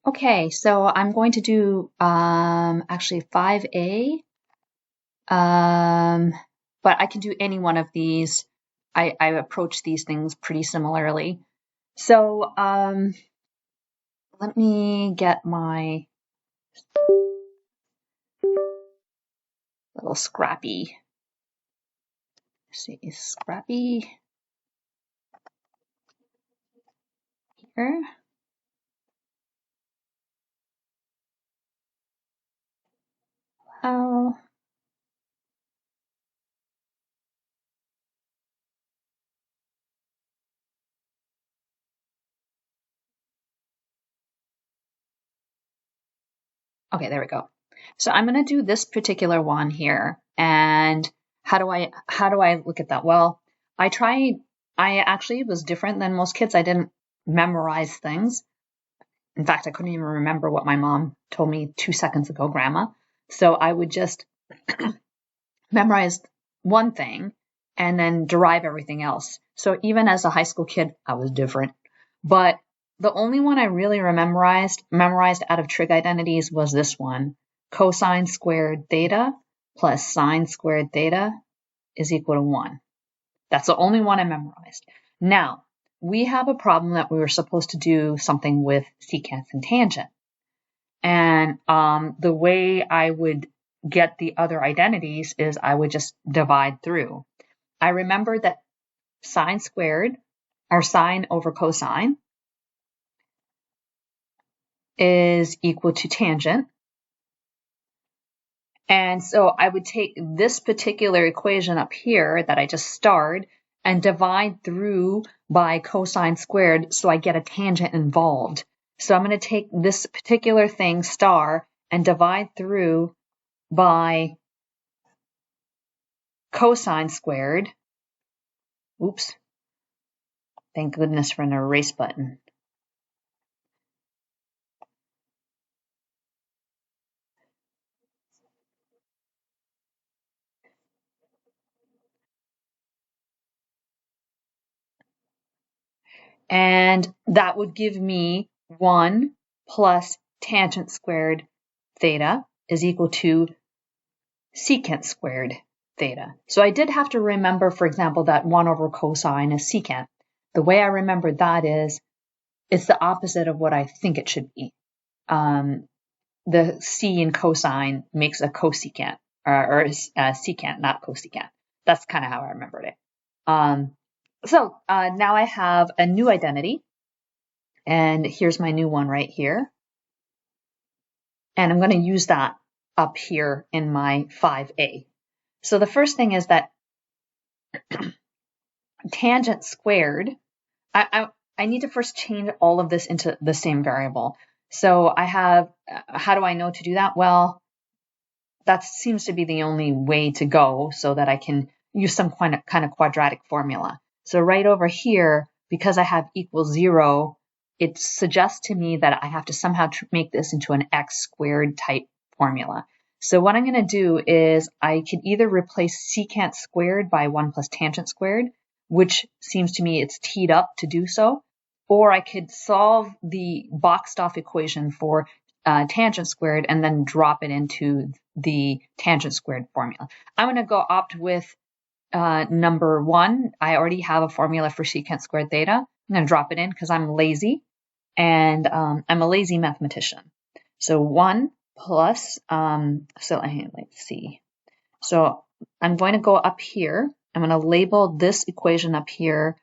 Okay, so I'm going to do actually 5A, but I can do any one of these. I approach these things pretty similarly. So let me get my little Scrappy. Let's see, Scrappy here. Oh. Okay, there we go. So I'm going to do this particular one here. And how do I look at that? Well, I actually was different than most kids. I didn't memorize things. In fact, I couldn't even remember what my mom told me 2 seconds ago, Grandma. So I would just memorize one thing and then derive everything else. So even as a high school kid, I was different. But the only one I really memorized out of trig identities was this one. Cosine squared theta plus sine squared theta is equal to 1. That's the only one I memorized. Now, we have a problem that we were supposed to do something with secant and tangent. And the way I would get the other identities is I would just divide through. I remember that sine squared, or sine over cosine, is equal to tangent. And so I would take this particular equation up here that I just starred and divide through by cosine squared so I get a tangent involved. So I'm going to take this particular thing, star, and divide through by cosine squared. Oops. Thank goodness for an erase button. And that would give me 1 plus tangent squared theta is equal to secant squared theta. So I did have to remember, for example, that 1 over cosine is secant. The way I remember that is it's the opposite of what I think it should be. The c in cosine makes a cosecant, or secant, not cosecant. That's kind of how I remembered it. So now I have a new identity, and here's my new one right here. And I'm going to use that up here in my 5A. So the first thing is that tangent squared, I need to first change all of this into the same variable. So I have, how do I know to do that? Well, that seems to be the only way to go so that I can use some kind of quadratic formula. So right over here, because I have equals 0, it suggests to me that I have to somehow make this into an x squared type formula. So what I'm going to do is I could either replace secant squared by 1 plus tangent squared, which seems to me it's teed up to do so, or I could solve the boxed off equation for tangent squared and then drop it into the tangent squared formula. I'm going to go opt with number 1. I already have a formula for secant squared theta. I'm going to drop it in because I'm lazy, and I'm a lazy mathematician. So 1 plus, let's see. So I'm going to go up here. I'm going to label this equation up here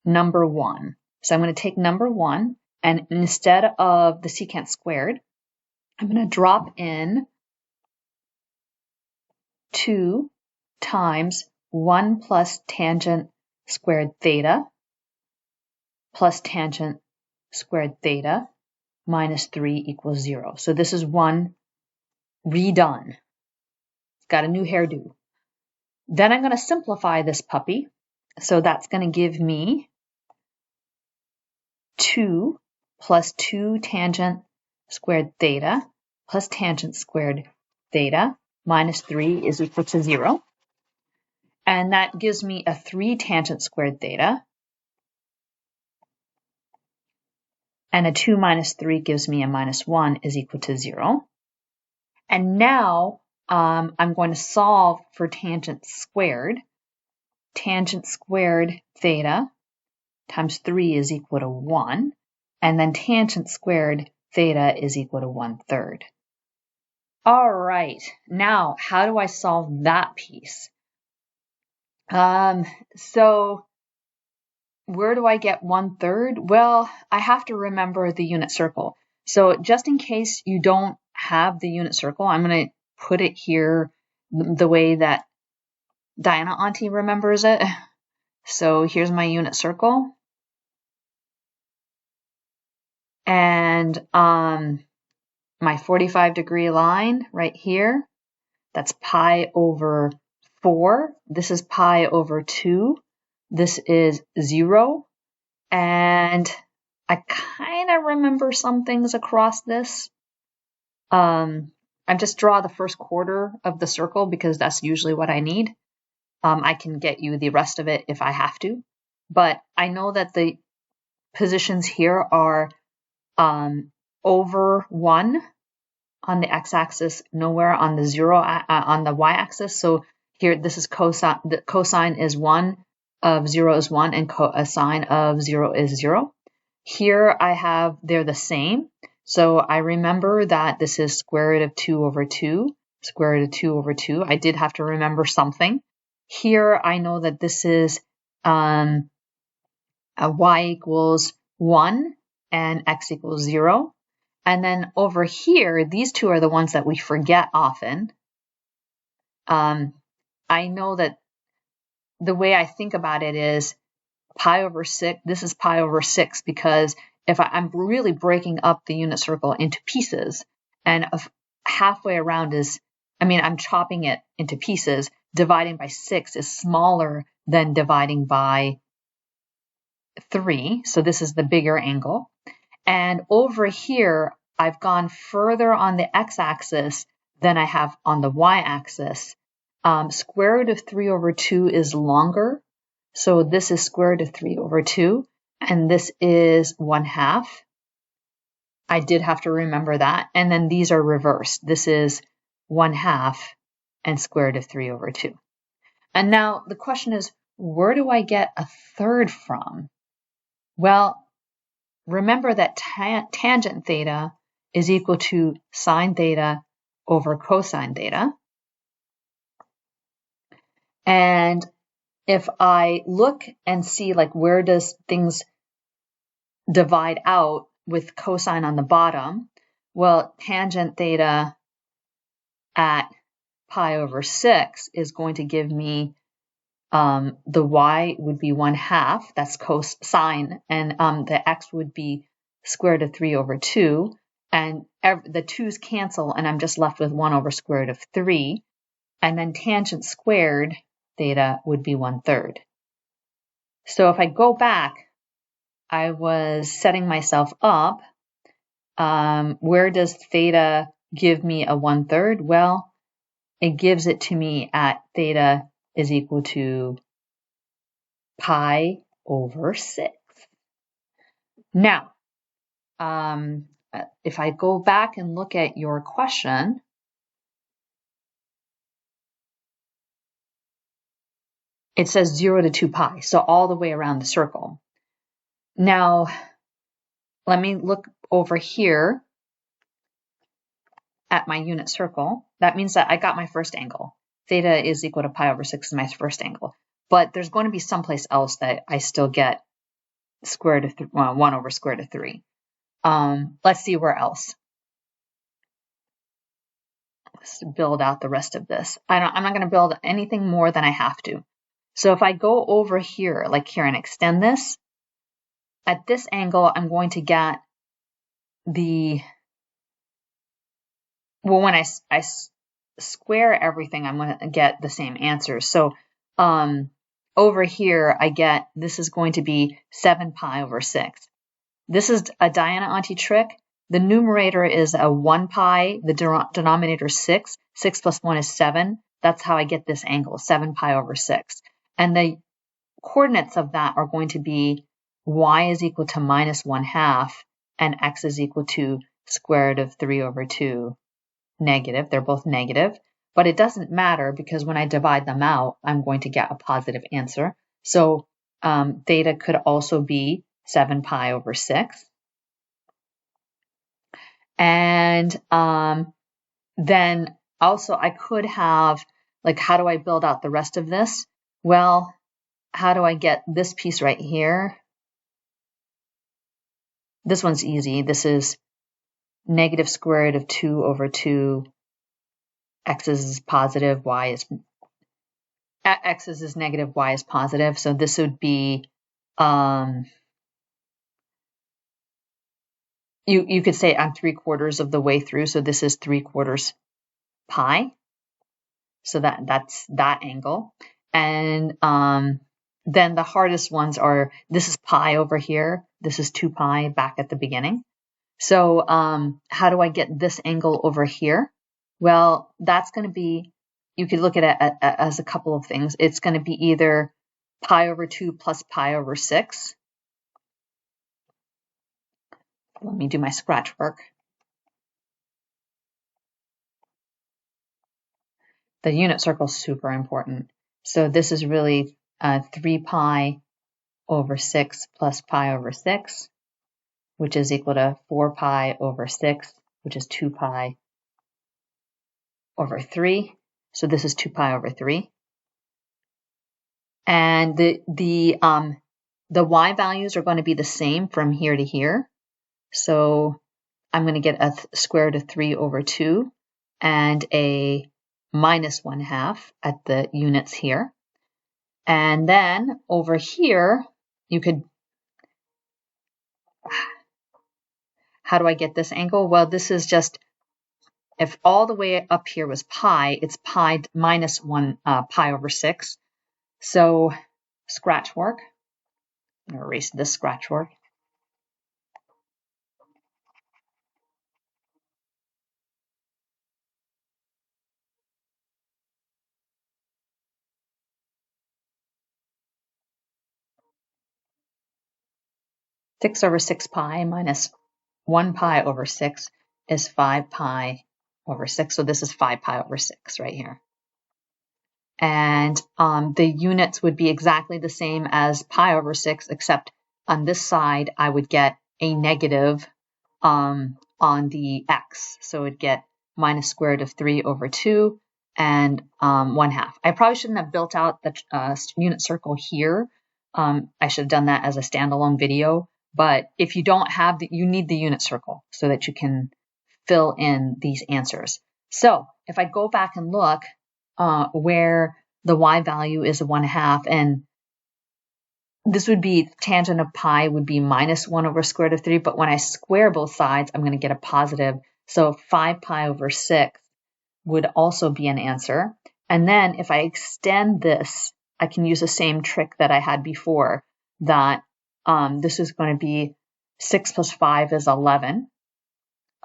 number 1. So I'm going to take number 1, and instead of the secant squared, I'm going to drop in 2 times 1 plus tangent squared theta plus tangent squared theta minus 3 equals 0. So this is 1 redone. It's got a new hairdo. Then I'm going to simplify this puppy. So that's going to give me 2 plus 2 tangent squared theta plus tangent squared theta minus 3 is equal to 0. And that gives me a 3 tangent squared theta. and a 2 minus 3 gives me a minus 1 is equal to 0. And now I'm going to solve for tangent squared. Tangent squared theta times 3 is equal to 1. And then tangent squared theta is equal to 1/3. All right, now how do I solve that piece? So where do I get 1/3? Well, I have to remember the unit circle. So just in case you don't have the unit circle, I'm going to put it here the way that Diana Auntie remembers it. So here's my unit circle. And my 45-degree line right here, that's pi over 4. This is pi over 2. This is 0. And I kind of remember some things across this. I just draw the first quarter of the circle because that's usually what I need. I can get you the rest of it if I have to. But I know that the positions here are over 1 on the x-axis, nowhere on the 0 on the y-axis. So here, this is cosine. The cosine is 1 of 0 is 1, and sine of 0 is 0. Here I have, they're the same. So I remember that this is square root of 2 over 2, square root of 2 over 2. I did have to remember something. Here I know that this is y equals 1 and x equals 0. And then over here, these two are the ones that we forget often. I know that the way I think about it is pi over 6, this is pi over 6, because if I'm really breaking up the unit circle into pieces, and halfway around is, I'm chopping it into pieces, dividing by 6 is smaller than dividing by 3, so this is the bigger angle. And over here, I've gone further on the x-axis than I have on the y-axis. Square root of 3 over 2 is longer. So this is square root of 3 over 2, and this is 1/2. I did have to remember that. And then these are reversed. This is 1/2 and square root of 3 over 2. And now the question is, where do I get a third from? Well, remember that tangent theta is equal to sine theta over cosine theta. And if I look and see where does things divide out with cosine on the bottom, well, tangent theta at pi over 6 is going to give me the y would be 1/2, that's cosine, and the x would be square root of 3 over 2, and the 2's cancel, and I'm just left with 1 over square root of 3, and then tangent squared theta would be 1/3. So if I go back, I was setting myself up. Where does theta give me a 1/3? Well, it gives it to me at theta is equal to pi over 6. Now, if I go back and look at your question, it says 0 to 2 pi, so all the way around the circle. Now, let me look over here at my unit circle. That means that I got my first angle. Theta is equal to pi over 6 is my first angle. But there's going to be someplace else that I still get square root of 1 over square root of 3. Let's see where else. Let's build out the rest of this. I'm not going to build anything more than I have to. So if I go over here, like here, and extend this, at this angle, I'm going to get the, well, when I square everything, I'm going to get the same answer. So over here, I get, this is going to be 7 pi over 6. This is a Diana Auntie trick. The numerator is a 1 pi, the denominator is 6. 6 plus 1 is 7. That's how I get this angle, 7 pi over 6. And the coordinates of that are going to be y is equal to minus 1/2 and x is equal to square root of 3 over 2 negative. They're both negative, but it doesn't matter because when I divide them out, I'm going to get a positive answer. So theta could also be 7 pi over 6. And then also I could have, like, how do I build out the rest of this? Well, how do I get this piece right here? This one's easy. This is negative square root of 2 over 2. X is positive, y is x is negative, y is positive. So this would be you could say I'm 3/4 of the way through, so this is 3/4 pi. So that's that angle. And then the hardest ones are, this is pi over here, this is 2 pi back at the beginning. So how do I get this angle over here? Well, that's going to be, you could look at it as a couple of things. It's going to be either pi over 2 plus pi over 6. Let me do my scratch work. The unit circle is super important. So this is really 3 pi over 6 plus pi over 6, which is equal to 4 pi over 6, which is 2 pi over 3. So this is 2 pi over 3. And the y values are going to be the same from here to here. So I'm going to get a square root of 3 over 2 and a minus 1/2 at the units here. And then over here, you could, how do I get this angle? Well, this is just, if all the way up here was pi, it's pi minus 1 pi over 6. So scratch work. I'm going to erase this scratch work. Six over 6 pi minus 1 pi over 6 is 5 pi over 6. So this is 5 pi over 6 right here. And the units would be exactly the same as pi over 6, except on this side, I would get a negative on the x. So it'd get minus square root of 3 over 2 and 1/2. I probably shouldn't have built out the unit circle here. I should have done that as a standalone video. But if you don't have you need the unit circle so that you can fill in these answers. So if I go back and look where the y value is 1/2, and this would be tangent of pi would be minus 1 over square root of 3, but when I square both sides, I'm going to get a positive. So 5 pi over 6 would also be an answer. And then if I extend this, I can use the same trick that I had before, that this is going to be 6 plus 5 is 11.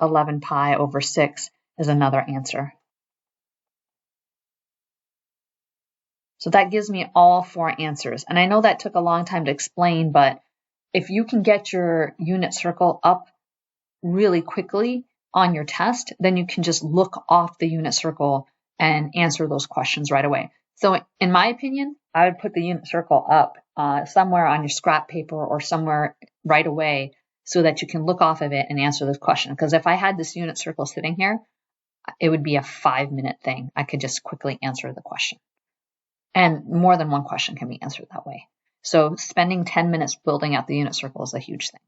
11 pi over 6 is another answer. So that gives me all 4 answers. And I know that took a long time to explain, but if you can get your unit circle up really quickly on your test, then you can just look off the unit circle and answer those questions right away. So in my opinion, I would put the unit circle up somewhere on your scrap paper or somewhere right away so that you can look off of it and answer this question. Because if I had this unit circle sitting here, it would be a 5-minute thing. I could just quickly answer the question. And more than one question can be answered that way. So spending 10 minutes building out the unit circle is a huge thing.